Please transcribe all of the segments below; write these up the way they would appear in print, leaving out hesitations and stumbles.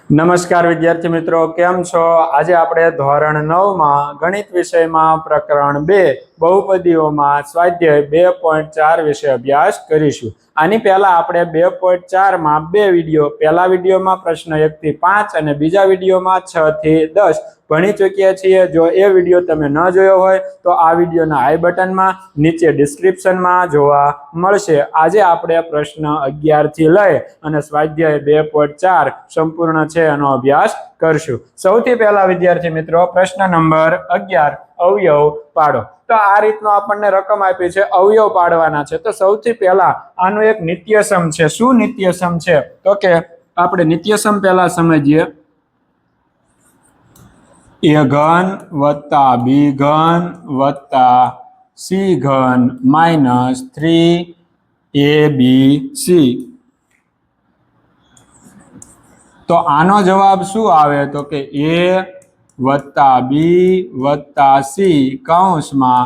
નમસ્કાર વિદ્યાર્થી મિત્રો, કેમ છો? આજે આપણે ધોરણ 9 માં ગણિત વિષયમાં પ્રકરણ 2 બહુપદીઓમાં સ્વાધ્યાય 2.4 વિશે અભ્યાસ કરીશું. આની પહેલા આપણે 2.4 માં બે વિડીયો, પહેલા વિડીયોમાં પ્રશ્ન 1 થી 5 અને બીજા વિડીયોમાં 6 થી 10 ભણી ચૂક્યા છીએ. જો એ વિડીયો તમે ન જોયો હોય તો આ વિડીયોના આઈ બટનમાં નીચે ડિસ્ક્રિપ્શનમાં જોવા મળશે. આજે આપણે પ્રશ્ન 11 થી લઈ અને સ્વાધ્યાય 2.4 સંપૂર્ણ છે એનો અભ્યાસ કરશું. સૌથી પહેલા વિદ્યાર્થી મિત્રો, પ્રશ્ન નંબર 11, અવયવ પાડો. તો આ રીતનો આપણને રકમ આપી છે, અવયવ પાડવાના છે. તો સૌથી પહેલા આનું એક નિત્યસમ છે. શું નિત્યસમ છે? તો કે આપણે નિત્યસમ પહેલા સમજીએ. a ઘન વત્તા b ઘન વત્તા c ઘન માઇનસ 3abc. તો આનો જવાબ શું આવે? તો કે a વત્તા b વત્તા c કૌંસમાં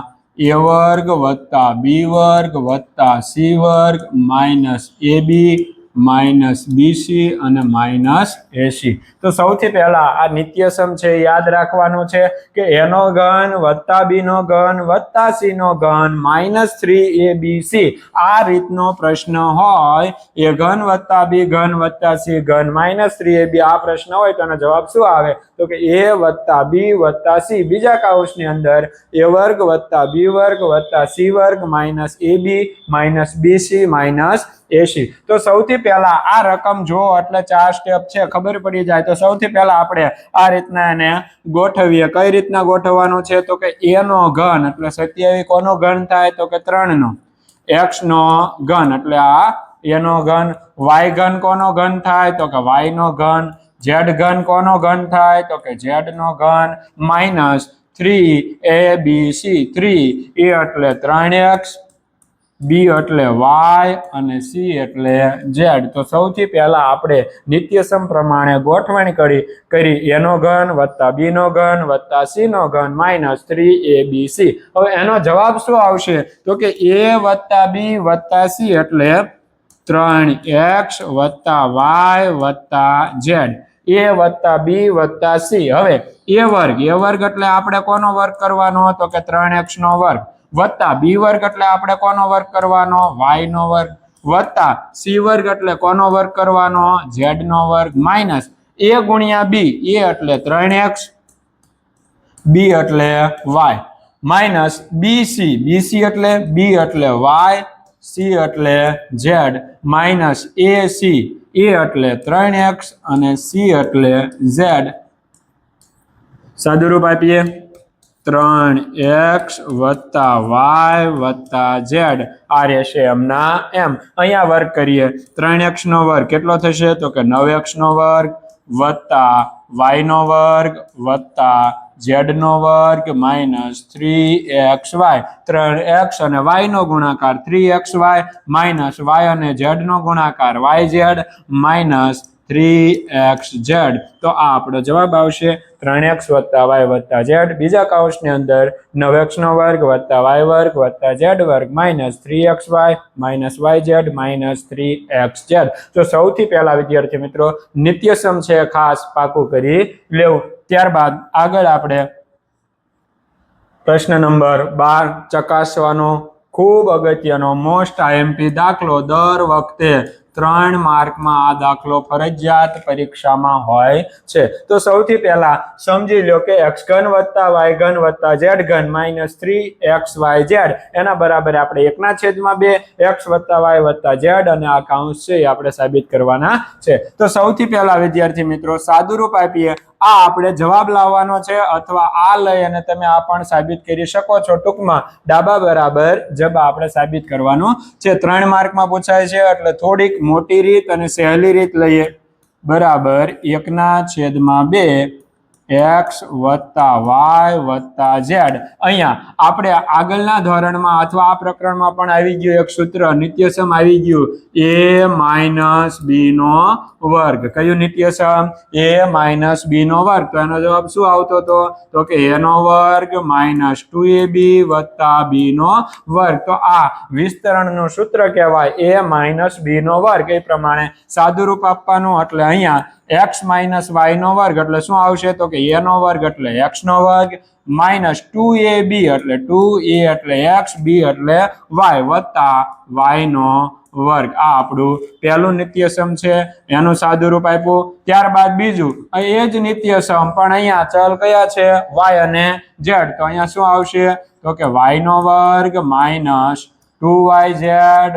a વર્ગ વત્તા b વર્ગ વત્તા c વર્ગ માઇનસ ab માઇનસ bc અને માઇનસ ac. તો સૌથી પહેલા આ નિત્યસમ છે, યાદ રાખવાનું છે કે a નો ઘન વત્તા b નો ઘન વત્તા c નો ઘન માઇનસ 3abc. આ રીતનો પ્રશ્ન હોય, a ઘન વત્તા b ઘન વત્તા c ઘન માઇનસ 3ab, આ પ્રશ્ન હોય તો એનો જવાબ શું આવે? તો કે a વત્તા b વત્તા c, બીજા કૌંસની અંદર a વર્ગ વત્તા b વર્ગ વત્તા c વર્ગ minus ab minus bc minus ac. તો સૌથી પહેલા આ રકમ જો એટલે 4 સ્ટેપ છે, ખબર પડી જાય. તો સૌથી પહેલા આપણે આ રીતના એને ગોઠવીએ. કઈ રીતના ગોઠવવાનું છે? તો કે a નો ઘન એટલે 27 કોનો ઘન થાય? તો કે 3 નો. x નો ઘન એટલે આ a નો ઘન. y ઘન કોનો ઘન થાય? તો કે y નો ઘન. z ઘન કોનો ઘન થાય? તો કે z નો ઘન માઇનસ 3abc. 3 a એટલે 3x, b એટલે y અને c એટલે z. તો સૌથી પહેલા આપણે નિત્યસમ પ્રમાણે ગોઠવણી કરી a નો ઘન વત્તા b નો ઘન વત્તા c નો ઘન માઇનસ 3abc. હવે એનો જવાબ શું આવશે? તો કે a વત્તા b વત્તા c એટલે 3x વત્તા y વત્તા z. a વત્તા b વત્તા c. હવે a વર્ગ એટલે આપણે કોનો વર્ગ કરવાનો? તો કે 3x નો વર્ગ વત્તા b વર્ગ એટલે આપણે કોનો વર્ગ કરવાનો? y નો વર્ગ વત્તા c વર્ગ એટલે કોનો વર્ગ કરવાનો? z નો વર્ગ માઇનસ a ગુણ્યા b. a એટલે 3x, b એટલે y માઇનસ bc. bc એટલે b એટલે y, c એટલે z માઇનસ ac. a એટલે 3x અને c એટલે z. સાદુરૂપ આપીએ. 3x વત્તા y વત્તા z આ રહેશે એમના એમ. અહીંયા વર્ગ કરીએ. 3x નો વર્ગ કેટલો થશે? તો કે 9x નો વર્ગ વત્તા y નો વર્ગ વત્તા z નો વર્ગ માઇનસ 3xy. 3x અને y નો ગુણાકાર 3xy માઇનસ y અને z નો ગુણાકાર yz માઇનસ 3xz. તો આ આપણો જવાબ આવશે 3x વત્તા y વત્તા z. બીજા કૌંસની અંદર 9x નો વર્ગ વત્તા y વર્ગ વત્તા z વર્ગ minus 3xy minus yz minus 3xz. તો સૌથી પહેલા વિદ્યાર્થી મિત્રો નિત્યસમ છે, ખાસ પાકું કરી લેવું. ત્યારબાદ આગળ આપણે પ્રશ્ન નંબર 12 ચકાસવાનો ખૂબ અગત્યનો મોસ્ટ આઈએમપી દાખલો. દર વખતે 3 માર્કમાં આ દાખલો ફરજિયાત પરીક્ષામાં હોય છે. તો સૌથી પહેલા સમજી લો કે x ઘન વત્તા y ઘન વત્તા z ઘન માઇનસ 3xyz એના બરાબર આપણે 1/2 x વત્તા y વત્તા z અને આ કૌંસ છે એ આપણે સાબિત કરવાના છે. તો સૌથી પહેલા વિદ્યાર્થી મિત્રો સાદુરૂપ આપીએ. આ આપણે જવાબ લાવવાનો છે, અથવા આ લઈ અને તમે આ પણ સાબિત કરી શકો છો. ટૂંકમાં ડાબા બરાબર જબા આપણે સાબિત કરવાનું છે. 3 માર્કમાં પૂછાય છે એટલે થોડીક મોટી રીત અને સહેલી રીત લઈએ. બરાબર 1/2 x વત્તા y વત્તા z. અહીંયા આપણે આગળના ધોરણમાં અથવા આ પ્રકરણમાં પણ આવી ગયું એક સૂત્ર, નિત્યસમ આવી ગયું, a માઇનસ b નો વર્ગ. કયું નિત્યસમ? a માઇનસ b નો વર્ગ. તો એનો જવાબ શું આવતો હતો? તો કે a નો વર્ગ માઇનસ 2ab વત્તા b નો વર્ગ. તો આ વિસ્તરણનું સૂત્ર કહેવાય, a માઇનસ b નો વર્ગ. એ પ્રમાણે સાદુરૂપ આપવાનું. એટલે અહીંયા x માઇનસ y નો વર્ગ એટલે શું આવશે તો કે a નો વર્ગ એટલે x નો વર્ગ માઇનસ 2ab એટલે 2a એટલે x b એટલે y વત્તા y નો વર્ગ આ આપણું પહેલું નિત્યસમ છે એનું સાદું રૂપ આપ્યું ત્યારબાદ બીજું એ જ નિત્યસમ પણ અહીંયા ચલ કયા છે y અને z તો અહીંયા શું આવશે તો કે y નો વર્ગ માઇનસ 2yz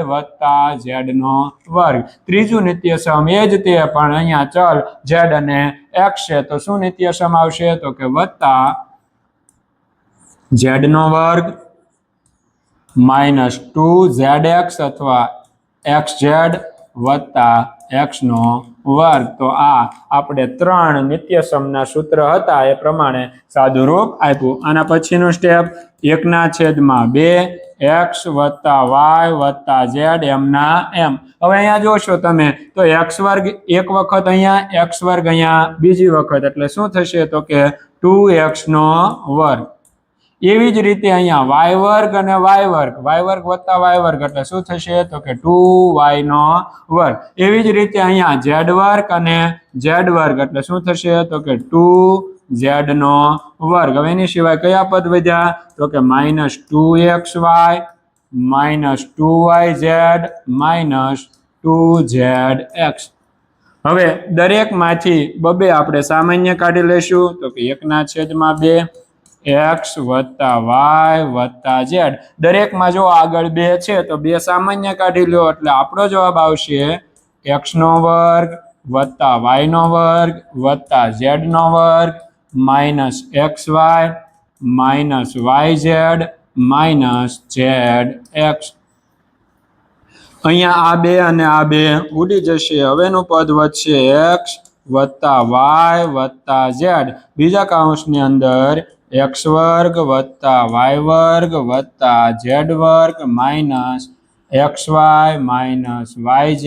વત્તા z નો વર્ગ ત્રીજું નિત્યસમ એ જ તે પણ અહીંયા ચલ z અને x છે તો શું નિત્યસમ આવશે તો કે વત્તા z નો વર્ગ માઇનસ 2zx અથવા xz વત્તા x નો વર્ગ તો આ આપણે ત્રણ નિત્યસમના સૂત્ર હતા એ પ્રમાણે સાદું રૂપ આપ્યું આના પછીનું સ્ટેપ 1/2 x વત્તા y વત્તા z એમના એમ હવે અહીંયા જોશો તમે તો x વર્ગ એક વખત અહીંયા x વર્ગ અહીંયા બીજી વખત એટલે શું થશે તો કે 2x નો વર્ગ એવી જ રીતે અહીંયા y વર્ગ અને y વર્ગ વત્તા y વર્ગ એટલે શું થશે તો કે 2y નો વર્ગ એવી જ રીતે અહીંયા z વર્ગ અને z વર્ગ એટલે શું થશે તો કે 2z નો વર્ગ હવે એની સિવાય કયા પદ વધ્યા તો કે minus 2xy minus 2yz minus 2zx હવે દરેકમાંથી બબે આપણે સામાન્ય કાઢી લેશું તો કે 1/2 x વત્તા y વત્તા z દરેકમાં જો આગળ 2 છે તો 2 સામાન્ય કાઢી લો એટલે આપણો જવાબ આવશે x નો વર્ગ વત્તા y નો વર્ગ વત્તા z નો વર્ગ minus xy minus yz minus zx અહીંયા આ 2 અને આ 2 ઉડી જશે હવેનું પદ વધશે x વત્તા y વત્તા z બીજા કૌંસની અંદર x વર્ગ વત્તા y વર્ગ વત્તા z વર્ગ minus xy minus yz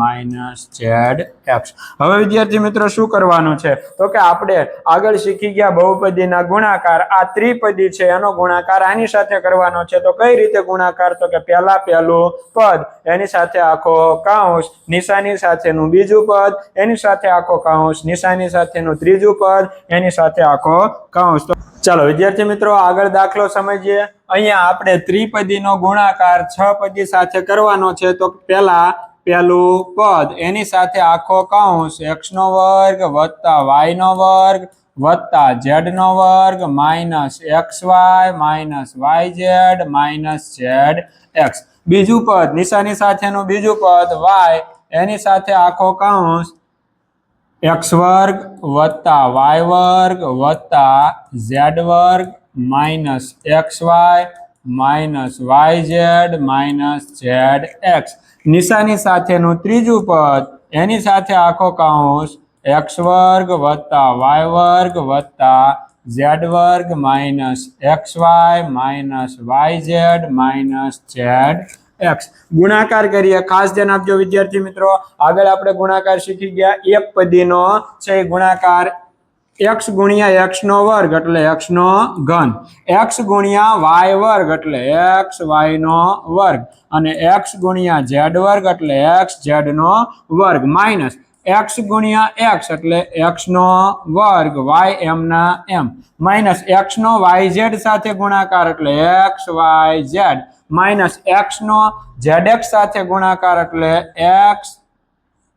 minus zx હવે વિદ્યાર્થી મિત્રો શું કરવાનું છે તો કે આપણે આગળ શીખી ગયા બહુપદીના ગુણાકાર આ ત્રિપદી છે એનો ગુણાકાર આની સાથે કરવાનો છે તો કઈ રીતે ગુણાકાર તો કે પહેલું પદ એની સાથે આખો કૌંસ નિશાની સાથેનું બીજું પદ એની સાથે આખો કૌંસ નિશાની સાથેનું ત્રીજું પદ એની સાથે આખો કૌંસ ચાલો વિદ્યાર્થી મિત્રો આગળ દાખલો સમજીએ અહીંયા આપણે ત્રિપદીનો ગુણાકાર 6 પદી સાથે કરવાનો છે તો પહેલું પદ એની સાથે આખો કૌંસ x નો વર્ગ વત્તા y નો વર્ગ વત્તા z નો વર્ગ minus xy minus yz minus zx બીજું પદ નિશાની સાથેનું બીજું પદ y એની સાથે આખો કૌંસ x વર્ગ વત્તા y વર્ગ વત્તા z વર્ગ minus xy minus yz minus zx નિશાની સાથેનું ત્રીજું પદ એની સાથે આખો કૌંસ x વર્ગ વત્તા y વર્ગ વત્તા z વર્ગ minus xy minus yz minus zx ગુણાકાર કરીએ ખાસ ધ્યાન આપજો વિદ્યાર્થી મિત્રો આગળ આપણે ગુણાકાર શીખી ગયા એક પદીનો છે ગુણાકાર x ગુણ્યા x નો વર્ગ એટલે x નો ઘન x ગુણ્યા y વર્ગ એટલે x y નો વર્ગ અને x ગુણ્યા z વર્ગ એટલે x z નો વર્ગ માઇનસ x ગુણ્યા x એટલે x નો વર્ગ y એમના એમ માઇનસ x નો yz સાથે ગુણાકાર એટલે x y z minus x નો zx સાથે ગુણાકાર એટલે x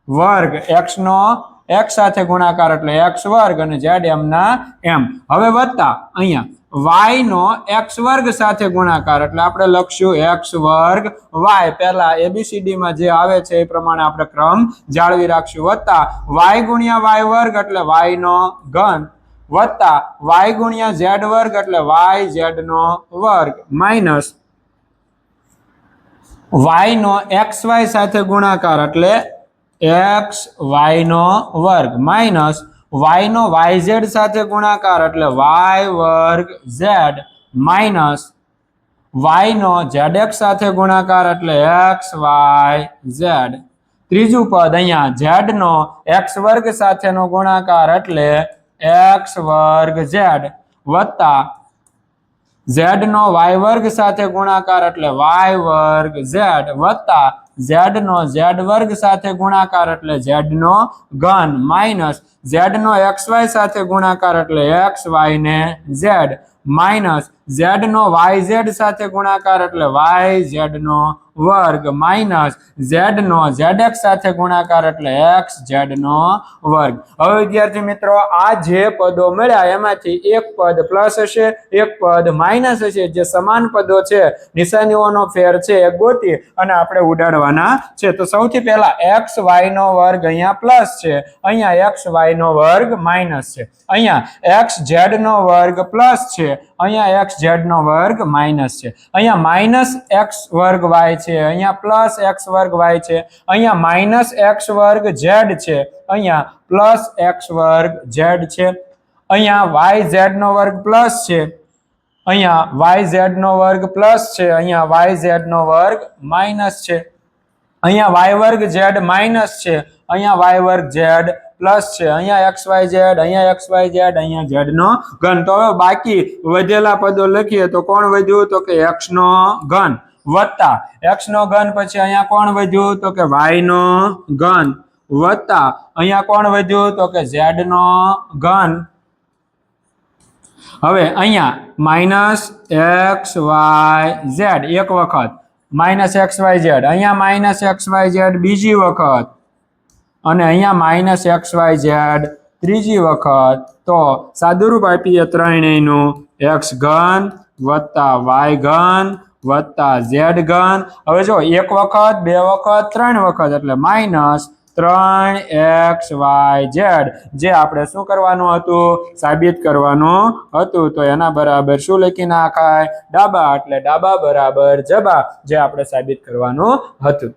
વર્ગ x નો x સાથે ગુણાકાર એટલે x વર્ગ અને z એમના એમ હવે વત્તા અહીંયા y નો x વર્ગ સાથે ગુણાકાર એટલે આપણે લખશું x વર્ગ y પહેલા ABCD માં જે આવે છે એ પ્રમાણે આપણે ક્રમ જાળવી રાખશું વત્તા y ગુણ્યા y વર્ગ એટલે y નો ઘન વત્તા y ગુણ્યા z વર્ગ એટલે y z નો વર્ગ માઇનસ y નો xy સાથે ગુણાકાર એટલે x y નો વર્ગ માઇનસ y નો yz સાથે ગુણાકાર એટલે y વર્ગ z માઇનસ y નો zx સાથે ગુણાકાર એટલે x y z ત્રીજું પદ અહીંયા z નો x વર્ગ સાથેનો ગુણાકાર એટલે x વર્ગ z વત્તા z નો y વર્ગ સાથે ગુણાકાર એટલે y વર્ગ z વત્તા z નો z વર્ગ સાથે ગુણાકાર એટલે z નો ઘન માઇનસ z નો xy સાથે ગુણાકાર એટલે xy ને z માઇનસ z નો yz સાથે ગુણાકાર એટલે yz નો વર્ગ માઇનસ z નો zx સાથે ગુણાકાર એટલે xz નો વર્ગ। હવે વિદ્યાર્થી મિત્રો આ જે પદો મળ્યા એમાંથી એક પદ પ્લસ હશે એક પદ માઇનસ હશે, જે સમાન પદો છે નિશાનીઓનો ફેર છે એ ગોતી અને આપણે ઉડાડવાના છે। તો સૌથી પહેલા xy નો વર્ગ અહીંયા પ્લસ છે, અહીંયા xy નો વર્ગ માઇનસ છે, અહીંયા xz નો વર્ગ પ્લસ છે, અહીંયા xz નો વર્ગ માઇનસ છે, અહીંયા માઇનસ x વર્ગ y છે, અહીંયા પ્લસ x વર્ગ y છે, અહીંયા માઇનસ x વર્ગ z છે, અહીંયા પ્લસ x વર્ગ z છે, અહીંયા yz નો વર્ગ પ્લસ છે, અહીંયા yz નો વર્ગ પ્લસ છે, અહીંયા yz નો વર્ગ માઇનસ છે, અહીંયા y વર્ગ z માઇનસ છે, અહીંયા y વર્ગ z પ્લસ છે, અહીંયા xyz, અહીંયા xyz, અહીંયા z નો ઘન। તો હવે બાકી વધેલા પદો લખીએ તો કોણ વધ્યું તો કે x નો ઘન વત્તા x નો ઘન, પછી અહીંયા કોણ વધ્યું તો કે y નો ઘન વત્તા અહીંયા કોણ વધ્યું તો કે z નો ઘન। હવે અહીંયા માઇનસ xyz એક વખત, માઇનસ xyz, અહીંયા માઇનસ xyz બીજી વખત અને અહીંયા માઇનસ xyz ત્રીજી વખત। તો સાદુરૂપ આપીએ ત્રણેયનું x ઘન વત્તા y ઘન વત્તા z ઘન। હવે જો એક વખત બે વખત ત્રણ વખત એટલે માઇનસ 3xyz, જે આપણે શું કરવાનું હતું સાબિત કરવાનું હતું। તો એના બરાબર શું લખી નાખાય ડાબા, એટલે ડાબા બરાબર જબા, જે આપણે સાબિત કરવાનું હતું।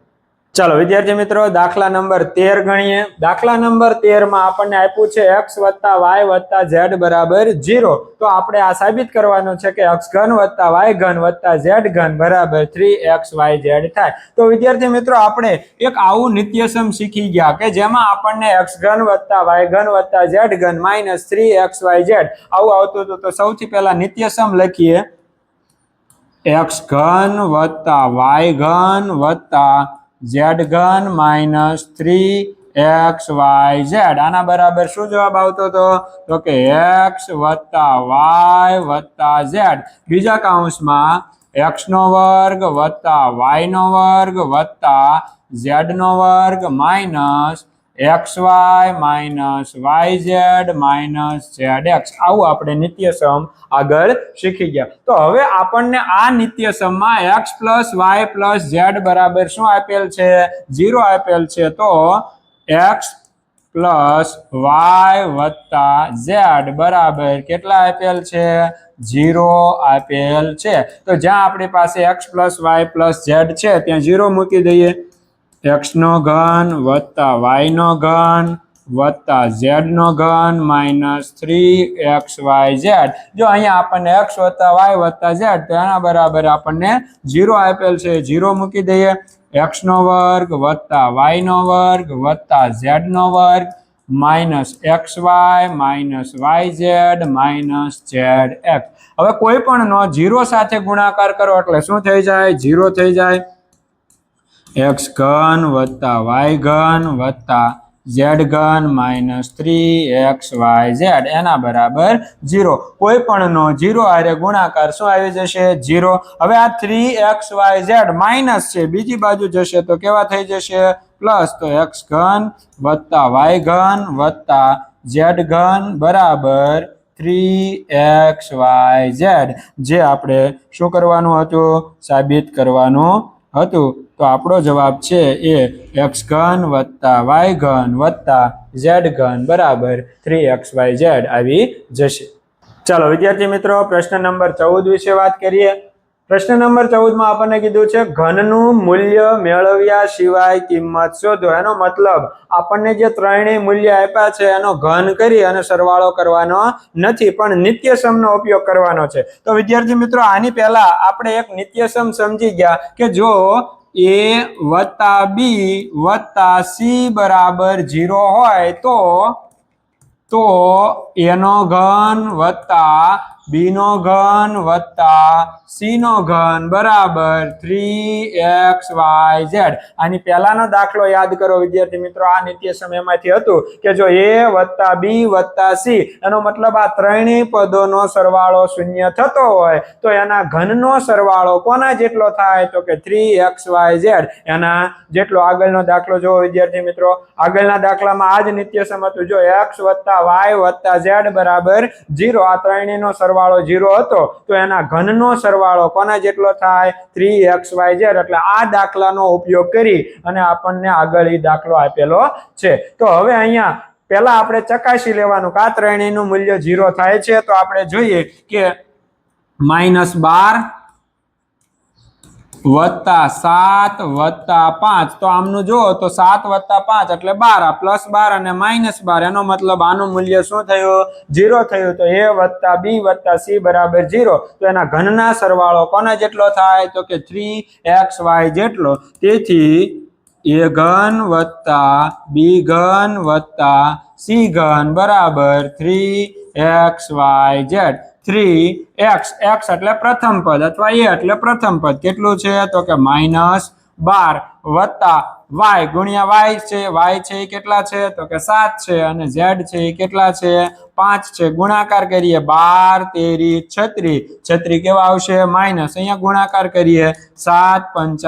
ચાલો વિદ્યાર્થી મિત્રો દાખલા નંબર 13 ગણીએ। દાખલા નંબર 13 માં આપણને આપ્યું છે x વત્તા y વત્તા z બરાબર 0। તો આપણે આ સાબિત કરવાનું છે કે x ઘન વત્તા y ઘન વત્તા z ઘન બરાબર 3xyz થાય। તો વિદ્યાર્થી મિત્રો આપણે એક આવું નિત્યસમ શીખી ગયા કે જેમાં આપણને x ઘન વત્તા y ઘન વત્તા z ઘન માઇનસ 3xyz આવું આવતું હતું। તો સૌથી પહેલા નિત્યસમ લખીએ, x ઘન વત્તા y ઘન વત્તા z ઘન માઇનસ 3xyz, આના બરાબર શું જવાબ આવતો હતો તો કે x વત્તા y વત્તા z બીજા કાઉન્સમાં x નો વર્ગ વત્તા y નો વર્ગ વત્તા z નો વર્ગ minus xy minus yz minus zx, આવું આપણે નિત્યસમ આગળ શીખી ગયા। તો હવે આપણને આ નિત્યસમમાં x plus y plus z બરાબર શું આપેલ છે 0 આપેલ છે। તો x પ્લસ y વત્તા z બરાબર કેટલા આપેલ છે 0 આપેલ છે। તો જ્યાં આપણી પાસે x plus y plus z છે ત્યાં 0 મૂકી દઈએ, x નો ઘન વત્તા y નો ઘન વત્તા z નો ઘન માઇનસ 3xyz। જો અહીંયા આપણને x વત્તા y વત્તા z તો એના બરાબર આપણને 0 આપેલ છે, 0 મૂકી દઈએ, x નો વર્ગ વત્તા y નો વર્ગ વત્તા z નો વર્ગ minus xy minus yz minus zx। હવે કોઈ પણ નો 0 સાથે ગુણાકાર કરો એટલે શું થઈ જાય 0 થઈ જાય। x ઘન વત્તા y ઘન વત્તા z ઘન માઇનસ 3xyz એના બરાબર 0। કોઈ પણ નો 0 હારે ગુણાકાર શું આવી જશે 0। હવે આ 3xyz માઇનસ છે, બીજી બાજુ જશે તો કેવા થઈ જશે પ્લસ। તો x ઘન વત્તા y ઘન વત્તા z ઘન બરાબર 3xyz, જે આપણે શું કરવાનું હતું સાબિત કરવાનું હતું। તો આપણો જવાબ છે એ x ઘન વત્તા y ઘન વત્તા z ઘન બરાબર 3xyz આવી જશે। ચાલો વિદ્યાર્થી મિત્રો પ્રશ્ન નંબર 14 વિશે વાત કરીએ। પ્રશ્ન નંબર 14 માં આપણને કીધું છે ઘનનું મૂલ્ય મેળવ્યા સિવાય કિંમત શોધો। એનો મતલબ આપણને જે ત્રણેય મૂલ્ય આપ્યા છે એનો ઘન કરી અને સરવાળો કરવાનો નથી, પણ નિત્યસમનો ઉપયોગ કરવાનો છે। તો વિદ્યાર્થી મિત્રો આની પહેલા આપણે એક નિત્યસમ સમજી ગયા કે જો a વત્તા b વત્તા c બરાબર 0 હોય તો a નો ઘન વત્તા બી નો ઘન વત્તા સી નો ઘન બરાબર 3xyz. આની પહેલાનો દાખલો યાદ કરો વિદ્યાર્થી મિત્રો, આ નિત્ય સમયમાંથી હતું કે જો a વત્તા બી વત્તા સી, એનો મતલબ આ ત્રણેય પદોનો સરવાળો શૂન્ય થતો હોય તો એના ઘનનો સરવાળો કોના જેટલો થાય તો કે 3xyz એના જેટલો. આગળનો દાખલો જો વિદ્યાર્થી મિત્રો, આગળના દાખલામાં આ જ નિત્ય સમ હતું. જો x વત્તા y વત્તા z બરાબર 0, આ ત્રણેયનો સરવાળો 0 હતો તો એના ઘનનો સરવાળો કોના જેટલો થાય 3xyz. એટલે આ દાખલાનો ઉપયોગ કરી અને આપણને આગળ એ દાખલો આપેલો છે. તો હવે અહીંયા પહેલા આપણે ચકાસી લેવાનું કે આ ત્રણેયનું મૂલ્ય 0 થાય છે. તો આપણે જોઈએ કે -12 વત્તા 7 વત્તા 5, તો આમનું જુઓ તો 7 વત્તા 5 એટલે 12, પ્લસ 12 અને -12, એનો મતલબ આનું મૂલ્ય શું થયું 0 થયું. તો a વત્તા બી વત્તા સી બરાબર 0, તો એના ઘનના સરવાળો કોના જેટલો થાય તો કે 3xy જેટલો. તેથી a ઘન વત્તા બી ઘન વત્તા સી ઘન બરાબર 3xyz. 3x, x એટલે પ્રથમ પદ અથવા a એટલે પ્રથમ પદ, કેટલું છે તો કે -12 વત્તા y ગુણ્યા y છે, y છે એ કેટલા છે તો કે 7 છે અને z છે એ કેટલા છે 5 છે. ગુણાકાર કરીએ 12 13 36, 36 કેવા આવશે માઇનસ, અહીંયા ગુણાકાર કરીએ 7 5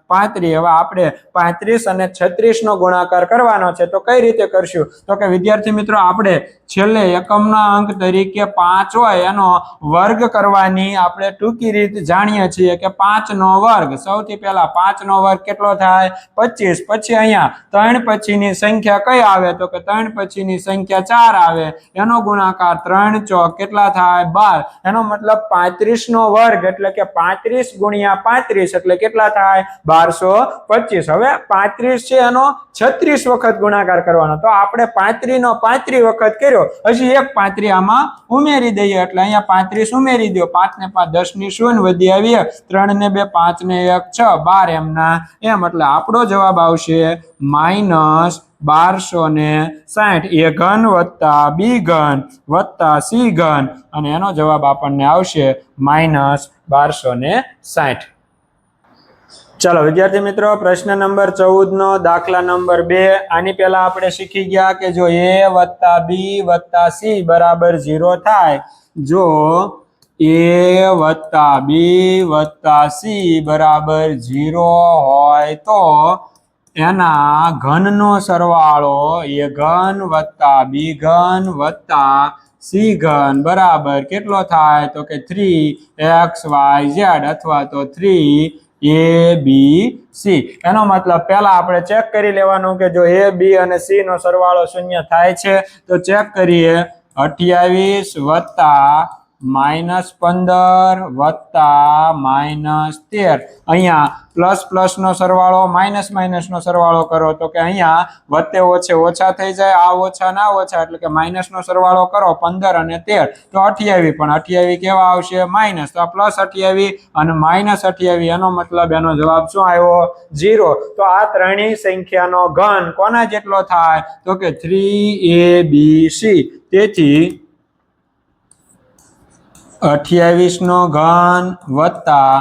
35. હવે આપણે 35 અને 36 નો ગુણાકાર કરવાનો છે. તો કઈ રીતે કરશું તો કે વિદ્યાર્થી મિત્રો, આપણે છેલ્લે એકમના અંક તરીકે 5 હોય એનો વર્ગ કરવાની આપણે ટૂંકી રીત જાણીએ છીએ કે 5 નો વર્ગ. સૌથી પહેલા 5 નો વર્ગ કેટલો થાય 25, પછી અહીંયા 3 પછીની સંખ્યા કઈ આવે તો કે 3 પછીની સંખ્યા 4 આવે, એનો ગુણાકાર 3 ચોક કેટલા થાય 12, એનો મતલબ 35 નો વર્ગ એટલે કે 35 ગુણ્યા 35 એટલે કેટલા થાય 1225. હવે 35 છે એનો 36 વખત ગુણાકાર કરવાનો, તો આપણે 35 નો 35 વખત કર્યો, હજી એક 35 આમાં ઉમેરી દઈએ એટલે અહીંયા 35 ઉમેરી દો. 5 ને 5 10 ની શૂન્ય વધી આવી, 3 ને 2 5 ને 1 6, 12 એમના એમ. એટલે આપણો જવાબ આવશે -1260, a ઘન વત્તા બી ઘન વત્તા સી ઘન, અને એનો જવાબ આપણને આવશે -1260. ચાલો વિદ્યાર્થી મિત્રો, પ્રશ્ન નંબર 14 નો દાખલા નંબર 2. આની પહેલા આપણે શીખી ગયા કે જો a વત્તા બી વત્તા સી બરાબર 0 થાય, જો a વત્તા બી વત્તા સી બરાબર 0 હોય તો એના ઘનનો સરવાળો a ઘન વત્તા બી ઘન વત્તા સી ઘન બરાબર કેટલો થાય તો કે 3xyz અથવા તો 3abc. એનો મતલબ પહેલા આપણે ચેક કરી લેવાનું કે જો a b અને c નો સરવાળો 0 થાય છે તો ચેક કરીએ. 28 વત્તા -15 વત્તા -13, અહીંયા પ્લસ પ્લસ નો સરવાળો માઇનસ માઇનસ નો સરવાળો કરો તો કે અહીંયા વત્તે ઓછે ઓછા થઈ જાય, આ ઓછા ના ઓછા એટલે કે માઇનસ નો સરવાળો કરો 15 અને 13 તો 28, પણ 28 કેવા આવશે માઇનસ, તો આ +28 અને -28, એનો મતલબ એનો જવાબ શું આવ્યો 0. તો આ ત્રણેય સંખ્યાનો ઘન કોના જેટલો થાય તો કે 3abc. તેથી 28 નો ઘન વત્તા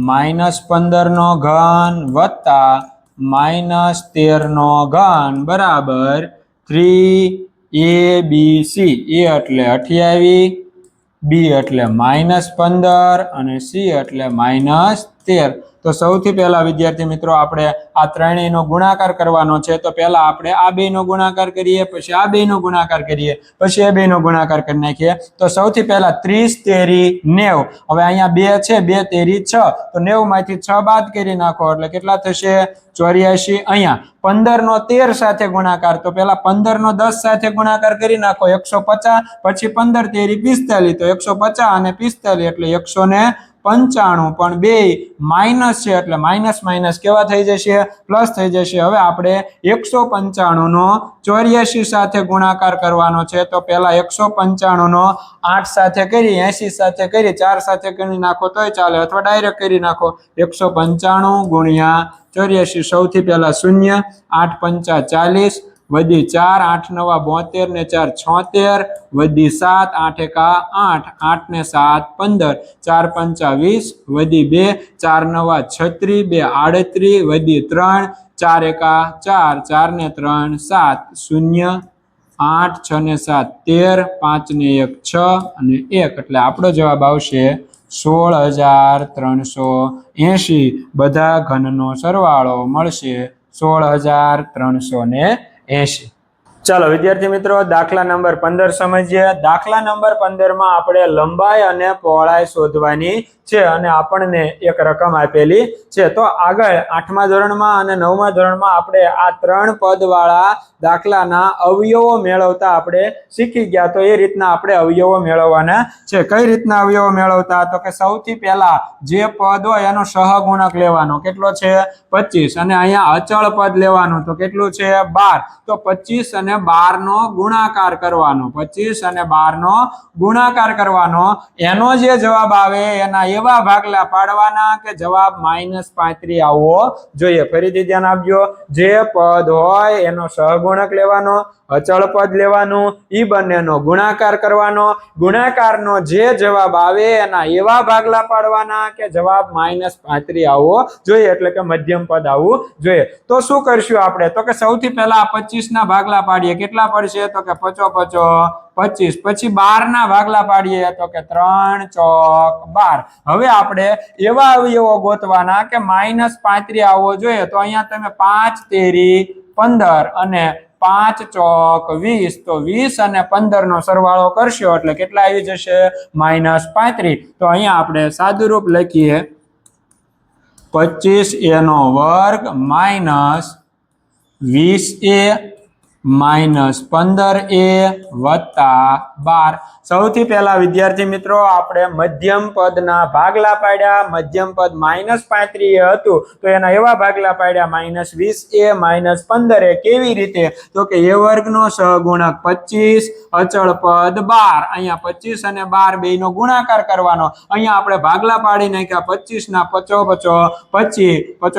-15 નો ઘન વત્તા -13 નો ઘન બરાબર 3abc. a એટલે 28, b એટલે -15 અને c એટલે -13. તો સૌથી પહેલા વિદ્યાર્થી મિત્રો આપણે આ ત્રણેયનો ગુણાકાર કરવાનો છે. તો પહેલા આપણે આ બેનો ગુણાકાર કરીએ, પછી આ બેનો ગુણાકાર કરીએ, પછી આ બેનો ગુણાકાર કરી નાખીએ. તો સૌથી પહેલા 30 તેરી 90, હવે અહીંયા 2 છે, 2 તેરી 6, તો 90 માંથી 6 બાદ કરી નાખો એટલે કેટલા થશે 84. અહીંયા 15 નો 13 સાથે ગુણાકાર, તો પહેલા 15 નો 10 સાથે ગુણાકાર કરી નાખો 150, પછી 15 તેરી 45, તો 150 અને 45 એટલે 195, પણ બે માઇનસ છે એટલે માઇનસ માઇનસ કેવા થઈ જશે પ્લસ થઈ જશે. હવે આપણે 195 નો 84 સાથે ગુણાકાર કરવાનો છે. તો પહેલા 195 નો 8 સાથે કરી, 80 સાથે કરી, 4 સાથે કરી નાખો તોય ચાલે અથવા ડાયરેક્ટ કરી નાખો. 195 ગુણ્યા 84, સૌથી પહેલા 0, 8 × 5 = 40, વધી 4 8 9 72 ને 4 76 વધી 7 8 એકા 8 8 ને 7 15 4 5 20 વધી 2 4 9 36 2 38 વધી 3 4 એકા 4 4 ને 3 7 0 8 6 ને 7 13 5 ને 1 6 અને 1 એટલે આપણો જવાબ આવશે 16,380 બધા ઘનનો સરવાળો મળશે 16,380. ચાલો વિદ્યાર્થી મિત્રો દાખલા નંબર 15 સમજીએ. દાખલા નંબર 15 માં આપણે લંબાઈ અને પહોળાઈ શોધવાની છે અને આપણને એક રકમ આપેલી છે. તો આગળ 8મા ધોરણમાં અને 9મા ધોરણમાં આપણે આ 3 પદ વાળા દાખલાના અવયવો મેળવતા આપણે શીખી ગયા. તો એ રીતના આપણે અવયવો મેળવવાના છે. કઈ રીતના અવયવો મેળવતા? તો કે સૌથી પહેલા જે પદ હોય એનો સહગુણક લેવાનો. કેટલો છે? 25. અને અહીંયા અચળ પદ લેવાનું. તો કેટલું છે? 12. તો 25 અને 12 નો ગુણાકાર કરવાનો. 25 અને 12 નો ગુણાકાર કરવાનો. એનો જે જવાબ આવે એના એવા ભાગલા પાડવાના કે જવાબ -35 આવવો જોઈએ. ફરીથી ધ્યાન આપજો. જે પદ હોય એનો સહગુણક લેવાનો, અચળ પદ લેવાનું, ઈ બંનેનો ગુણાકાર કરવાનો. ગુણાકારનો જે જવાબ આવે એના એવા ભાગલા પાડવાના કે જવાબ -35 આવવો જોઈએ, એટલે કે મધ્યમ પદ આવવું જોઈએ. તો શું કરશું આપણે? તો કે સૌથી પહેલા 25 ના ભાગલા પાડીએ. કેટલા પડશે? તો કે 5 5 25. પછી 12 ના ભાગલા પાડીએ. તો કે 3 ચોક 12. હવે આપણે એવા અવયવો ગોતવાના કે -35 આવવો જોઈએ. તો અહીંયા તમે 5 તેરી 15 અને 5 ચોક 20. તો 20 અને 15 નો સરવાળો કરશો એટલે કેટલા આવી જશે? -35. તો અહીંયા આપણે સાદું રૂપ લખીએ 25a નો વર્ગ -20a -15a વત્તા 12. સૌથી પહેલા વિદ્યાર્થી મિત્રો આપણે મધ્યમ પદના ભાગલા પાડ્યા. મધ્યમ પદ -35 હતું તો એના એવા ભાગલા પાડ્યા -20a -15a. કેવી રીતે? તો કે a વર્ગનો સહગુણક 25, અચળ પદ 12. અહીંયા 25 અને 12 બેયનો ગુણાકાર કરવાનો. અહીંયા આપણે ભાગલા પાડી નાખ્યા. 25 ના 5 5 25 5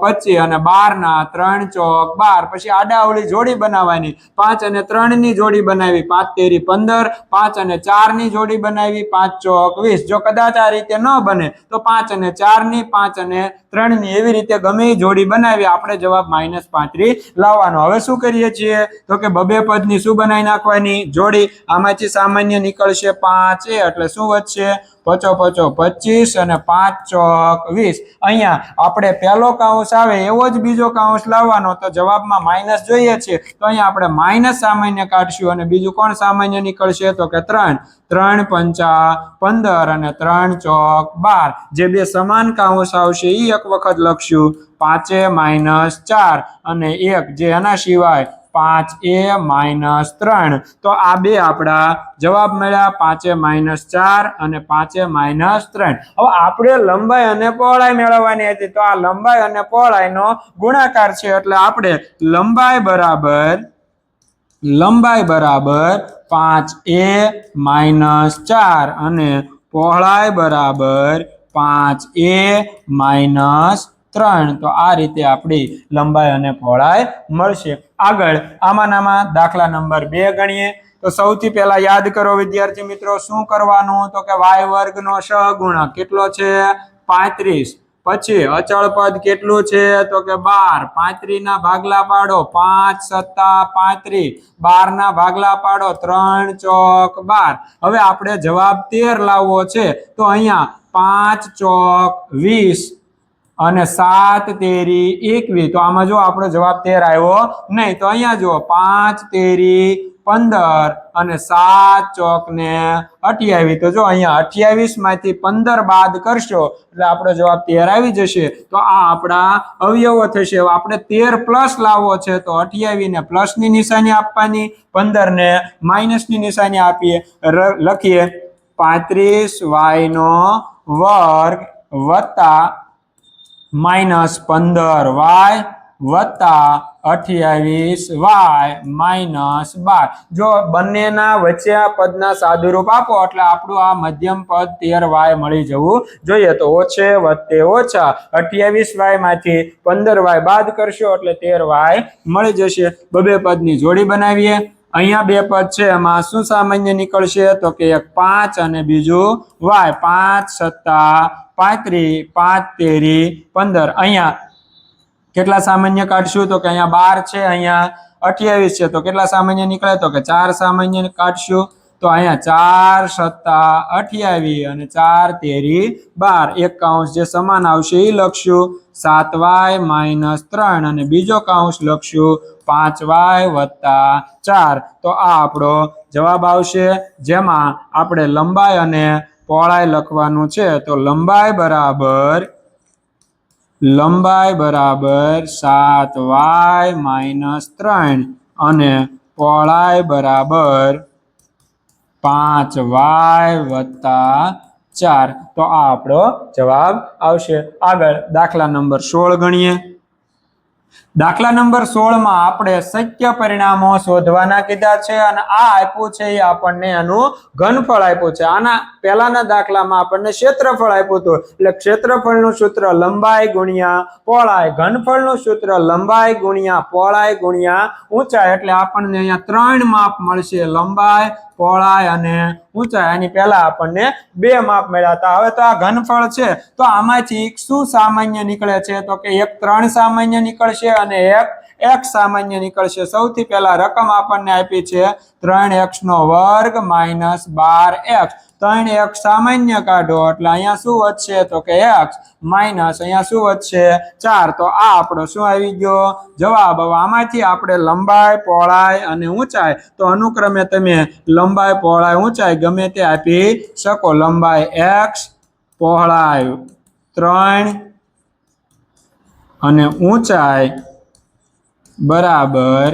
25 અને 12 ના 3 ચોક 12. પછી આડાઅવળી જોડી બનાવવાની. 5 અને 3 ની જોડી બનાવી 5 તેરી 15, 5 અને 4 ની જોડી બનાવી 5 ચોક 20. જો કદાચ આ રીતે ન બને તો 5 અને 4 ની, 5 અને 3 ની, એવી રીતે ગમે જોડી બનાવી આપણે જવાબ -35 લાવવાનો. હવે શું કરીએ છીએ? તો કે બબે પદની શું બનાવી નાખવાની? જોડી. આમાંથી સામાન્ય નીકળશે 5a એટલે શું વધશે? 5 5 25 અને 5 ચોક 20. અહીંયા આપણે પહેલો કાઉન્સ આવે એવો જ બીજો કાઉન્સ લાવવાનો. તો જવાબમાં માઇનસ જોઈએ છે તો અહીંયા આપણે માઇનસ સામાન્ય કાઢશું અને બીજું કોણ સામાન્ય નીકળશે? તો કે 3. 3 પંચા 15 અને 3 ચોક 12. જે બે સમાન કાઉન્સ આવશે એ એક વખત લખશું. 5a -4 અને 1 જે એના સિવાય 5a -3. તો આ બે આપણા જવાબ મળ્યા. 5a -4 અને 5a -3. હવે આપણે લંબાઈ અને પહોળાઈ મેળવવાની હતી. તો આ લંબાઈ અને પહોળાઈનો ગુણાકાર છે એટલે આપણે લંબાઈ બરાબર 5a -4 અને પહોળાઈ બરાબર 5a -3. તો આ રીતે આપણી લંબાઈ અને પહોળાઈ મળશે. આગળ આમાં દાખલા નંબર 2 ગણીએ. તો સૌથી પહેલા યાદ કરો વિદ્યાર્થી મિત્રો શું કરવાનું? તો કે y વર્ગનો સહગુણક કેટલો છે? 35. પછી અચળ પદ કેટલું છે? તો કે 12. 35 ના ભાગલા પાડો. 5 7 35. 12 ના ભાગલા પાડો. 3 ચોક 12. હવે આપણે જવાબ 13 લાવવો છે. તો અહીંયા 5 ચોક 20 અને 7 તેરી 21. તો આમાં જો આપણો જવાબ 13 આવ્યો નહીં. તો અહીંયા જો 5 તેરી 15 અને 7 ચોક ને 28. તો જો અહીંયા 28 માંથી 15 બાદ કરશો એટલે આપણો જવાબ 13 આવી જશે. તો આ આપણા અવયવો થશે. આપણે 13 પ્લસ લાવવો છે તો 28 ને પ્લસ ની નિશાની આપવાની, 15 ને માઇનસ ની નિશાની આપીએ. લખીએ 35y નો વર્ગ વત્તા -15y વત્તા 28y માઇનસ 12. જો બંનેના વચ્ચે આ પદના સાદુરૂપ આપો એટલે આપણું આ મધ્યમ પદ 13y મળી જવું જોઈએ. તો ઓછે વત્તે ઓછા 28y માંથી 15y બાદ કરશો એટલે 13y મળી જશે. બબે પદની જોડી બનાવીએ. અહીંયા બે પદ છે એમાં શું સામાન્ય નીકળશે તો કે એક 5 અને બીજું y. 5 સત્તા 35, 5 તેરી 15. અહીંયા કેટલા સામાન્ય કાઢશું તો કે અહીંયા 12 છે, અહીંયા 28 છે, તો કેટલા સામાન્ય નીકળે તો કે 4 સામાન્ય કાઢશું. તો અહીંયા 4 સત્તા 28 અને 4 તેરી 12. એક કૌંસ જે સમાન આવશે એ લખશું 7y માઇનસ 3 અને બીજો કૌંસ લખશું 5y વત્તા 4. તો આ આપણો જવાબ આવશે, જેમાં આપણે લંબાઈ અને પહોળાઈ લખવાનું છે. તો લંબાઈ બરાબર 7y માઇનસ 3 અને પહોળાઈ બરાબર 5y વત્તા 4. તો આ આપણો જવાબ આવશે. આગળ દાખલા નંબર 16 ગણીએ. દાખલા નંબર 16 માં આપણે શક્ય પરિણામો શોધવાના કીધા છે અને આ આપ્યું છે એ આપણને એનું ઘનફળ આપ્યું છે. આના પહેલાના દાખલામાં આપણને ક્ષેત્રફળ આપ્યું હતું, એટલે ક્ષેત્રફળનું સૂત્ર લંબાઈ ગુણ્યા પહોળાઈ, ઘનફળનું સૂત્ર લંબાઈ ગુણ્યા પહોળાઈ ગુણ્યા ઊંચાઈ. એટલે આપણને અહીંયા 3 માપ મળશે, લંબાઈ, પહોળાઈ અને ઊંચાઈ. આની પહેલા આપણને 2 માપ મળ્યા હતા. હવે તો આ ઘનફળ છે તો આમાંથી શું સામાન્ય નીકળે છે તો કે એક 3 સામાન્ય નીકળશે અને એક x સામાન્ય નીકળશે. સૌથી પહેલા રકમ આપણને આપી છે 3x² માઇનસ 12x. 3x સામાન્ય કાઢો એટલે અહીંયા શું વધશે તો કે x માઇનસ અહીંયા શું વધશે 4. તો આ આપણો શું આવી ગયો જવાબ. હવે આમાંથી આપણે લંબાઈ, પહોળાઈ અને ઊંચાઈ, તો અનુક્રમે તમે લંબાઈ, પહોળાઈ, ઊંચાઈ ગમે તે આપી શકો. લંબાઈ x, પહોળાઈ 3 અને ઊંચાઈ બરાબર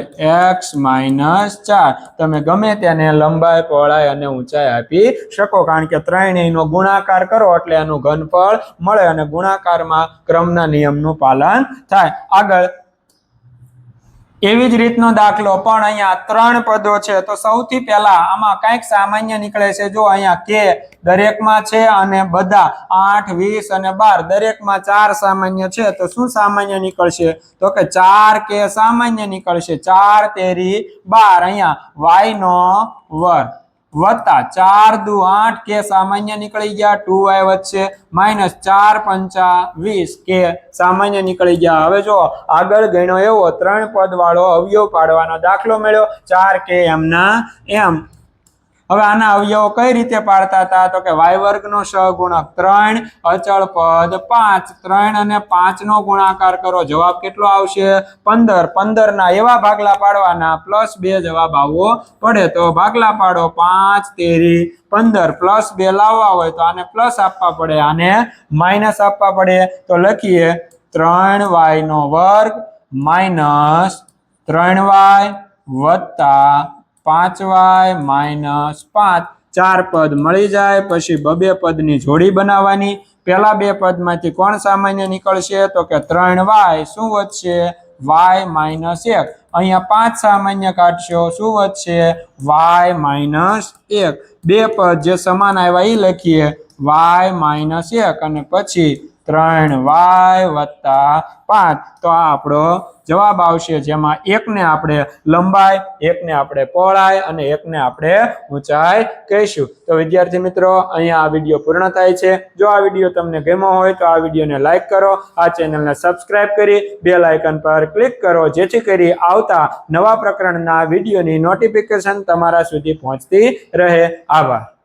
x માઇનસ 4. તમે ગમે તેને લંબાઈ, પહોળાઈ અને ઊંચાઈ આપી શકો, કારણ કે ત્રણેયનો ગુણાકાર કરો એટલે એનું ઘનફળ મળે અને ગુણાકારમાં ક્રમના નિયમનું પાલન થાય. આગળ એવી જ રીતનો દાખલો પણ અહીંયા 3 પદો છે. તો સૌથી પહેલા આમાં કંઈક સામાન્ય નીકળે છે. જો અહીંયા k દરેકમાં છે અને બધા 8, 20 અને 12 દરેકમાં 4 સામાન્ય છે. તો શું સામાન્ય નીકળશે તો કે 4k સામાન્ય નીકળશે. 4 તેરી 12. અહીંયા y નો વર્ગ વત્તા 4 દુ 8 k સામાન્ય નીકળી ગયા, 2y વધશે, માઇનસ 4 પંચા 20 k સામાન્ય નીકળી ગયા. હવે જો આગળ ગણ્યો એવો 3 પદ વાળો અવયવ પાડવાનો દાખલો મળ્યો, 4k એમના એમ. હવે આના અવયવો કઈ રીતે પાડતા હતા તો કે y વર્ગનો સહગુણક 3, અચળ પદ 5. 3 અને 5 નો ગુણાકાર કરો, જવાબ કેટલો આવશે 15. 15 ના એવા ભાગલા પાડવાના +2 જવાબ આવવો પડે. તો ભાગલા પાડો 5 તેરી 15, +2 લાવવા હોય તો આને પ્લસ આપવા પડે, આને માઇનસ આપવા પડે. તો લખીએ 3y નો વર્ગ માઇનસ 3y વત્તા 5y માઇનસ 5. 4 પદ મળી જાય. પછી બબે પદની જોડી બનાવવાની. પહેલા 2 પદમાંથી કોણ સામાન્ય નીકળશે તો કે 3y. શું વધશે y માઇનસ 1. અહીંયા 5 સામાન્ય કાઢશો, શું વધશે y માઇનસ 1. 2 પદ જે સમાન આવ્યા એ લખીએ y માઇનસ 1 અને પછી 3y વત્તા 5. તો આ આપણો જવાબ આવશે, જેમાં એકને આપણે લંબાઈ, એકને આપણે પહોળાઈ અને એકને આપણે ઊંચાઈ કહીશું. તો વિદ્યાર્થી મિત્રો, અહીંયા આ વિડીયો પૂર્ણ થાય છે. જો આ વિડીયો તમને ગમ્યો હોય તો આ વિડીયોને લાઈક કરો, આ ચેનલને સબસ્ક્રાઇબ કરી બેલ આઇકન પર ક્લિક કરો, જેથી કરી આવતા નવા પ્રકરણના વિડીયોની નોટિફિકેશન તમારા સુધી પહોંચતી રહે. આભાર.